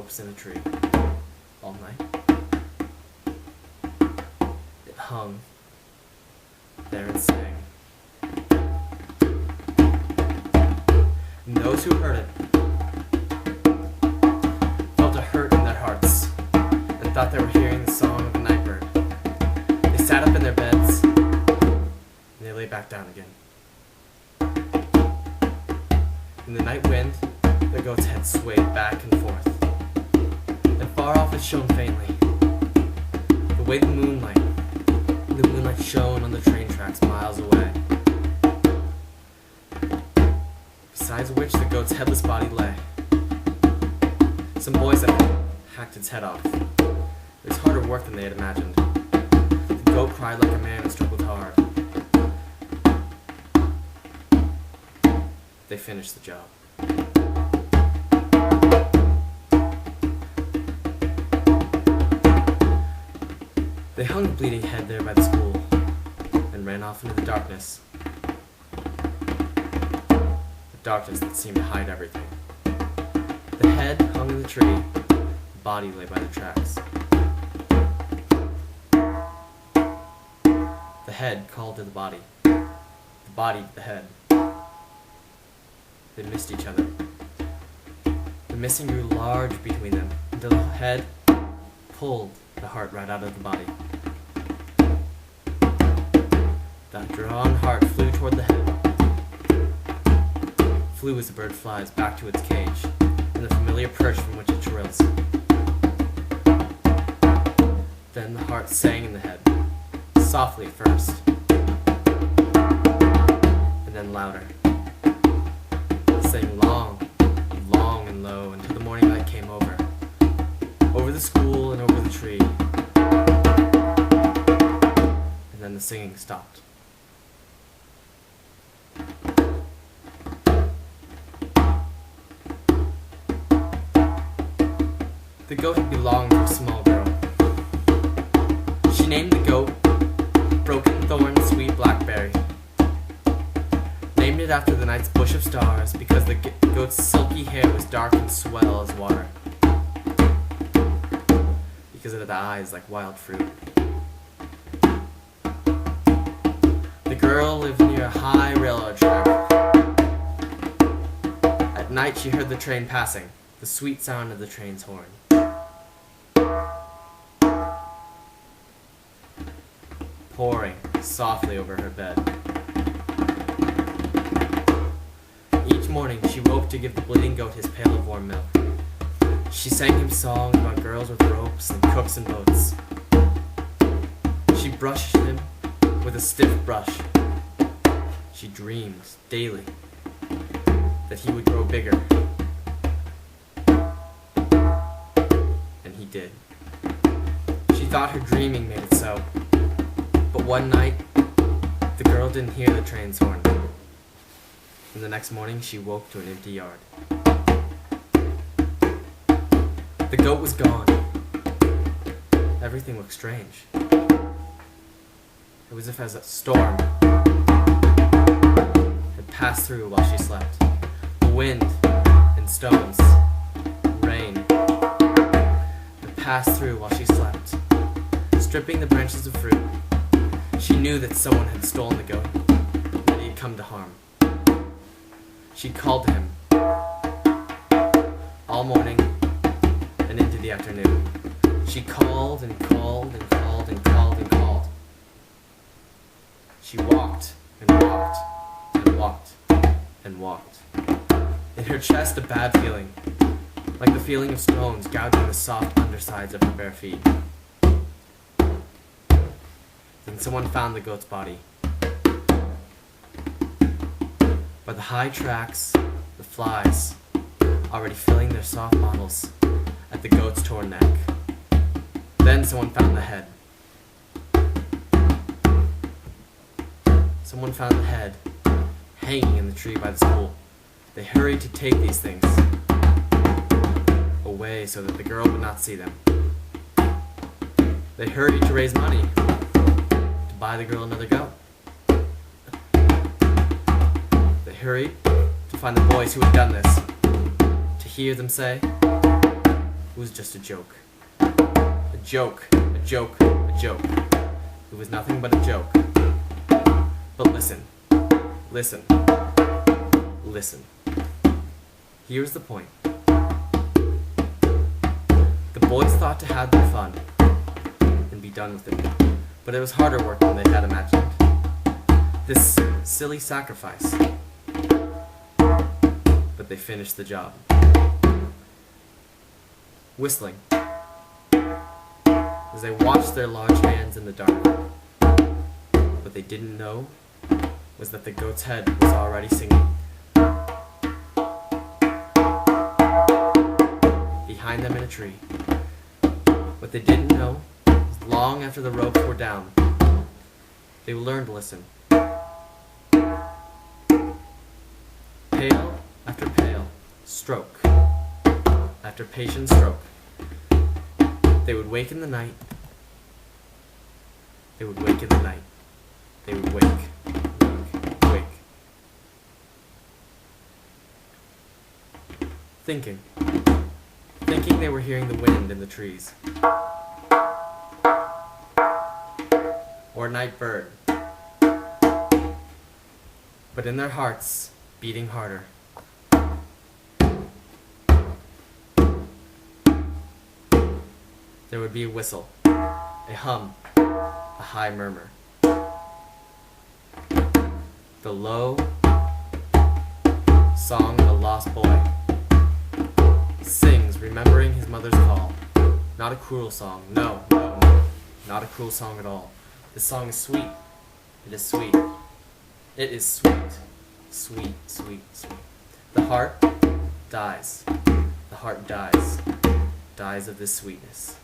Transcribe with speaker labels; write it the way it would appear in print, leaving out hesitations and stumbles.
Speaker 1: ropes in a tree all night. It hung there and sang. And those who heard it felt a hurt in their hearts and thought they were hearing the song of a night bird. They sat up in their beds and they lay back down again. In the night wind, the goat's head swayed back and forth, and far off it shone faintly, the way the moonlight shone on the train tracks miles away. Besides which the goat's headless body lay. Some boys had hacked its head off. It was harder work than they had imagined. The goat cried like a man and struggled hard. They finished the job. They hung the bleeding head there by the school and ran off into the darkness. The darkness that seemed to hide everything. The head hung in the tree, the body lay by the tracks. The head called to the body to the head. They missed each other. The missing grew large between them until the head pulled the heart right out of the body. That drawn heart flew toward the head. Flew as the bird flies back to its cage and the familiar perch from which it trills. Then the heart sang in the head, softly at first, and then louder. It sang long, long and low until the morning light came over the school and over the tree. And then the singing stopped. The goat had belonged to a small girl. She named the goat Broken Thorn Sweet Blackberry. Named it after the night's bush of stars because the goat's silky hair was dark and swell as water. Because it had eyes like wild fruit. The girl lived near a high railroad track. At night she heard the train passing, the sweet sound of the train's horn. Pouring softly over her bed. Each morning she woke to give the bleeding goat his pail of warm milk. She sang him songs about girls with ropes and cooks and boats. She brushed him with a stiff brush. She dreamed daily that he would grow bigger. And he did. She thought her dreaming made it so. But one night, the girl didn't hear the train's horn. And the next morning, she woke to an empty yard. The goat was gone. Everything looked strange. It was as if a storm had passed through while she slept. The wind and stones, rain, had passed through while she slept, stripping the branches of fruit. She knew that someone had stolen the goat, that he had come to harm. She called to him all morning and into the afternoon. She called and called and called and called and called. She walked and walked and walked and walked. In her chest a bad feeling, like the feeling of stones gouging the soft undersides of her bare feet. Then someone found the goat's body. By the high tracks, the flies, already filling their soft bottles at the goat's torn neck. Then someone found the head. Someone found the head, hanging in the tree by the school. They hurried to take these things away so that the girl would not see them. They hurried to raise money to buy the girl another goat. They hurried to find the boys who had done this, to hear them say, It was just a joke. A joke, a joke, a joke. It was nothing but a joke. But listen, listen, listen. Here's the point. The boys thought to have their fun and be done with it, but it was harder work than they had imagined. This silly sacrifice. But they finished the job. Whistling as they watched their large hands in the dark. What they didn't know was that the goat's head was already singing. Behind them in a tree. What they didn't know was long after the ropes were down, they learned to listen. Pail after pail, stroke after patient stroke. They would wake in the night. They would wake in the night. They would wake, wake. Thinking they were hearing the wind in the trees. Or a night bird. But in their hearts, beating harder. There would be a whistle, a hum, a high murmur. The low song of a lost boy sings, remembering his mother's call. Not a cruel song, no, no, no, not a cruel song at all. This song is sweet. It is sweet. It is sweet. Sweet, sweet, sweet. The heart dies. The heart dies. Dies of this sweetness.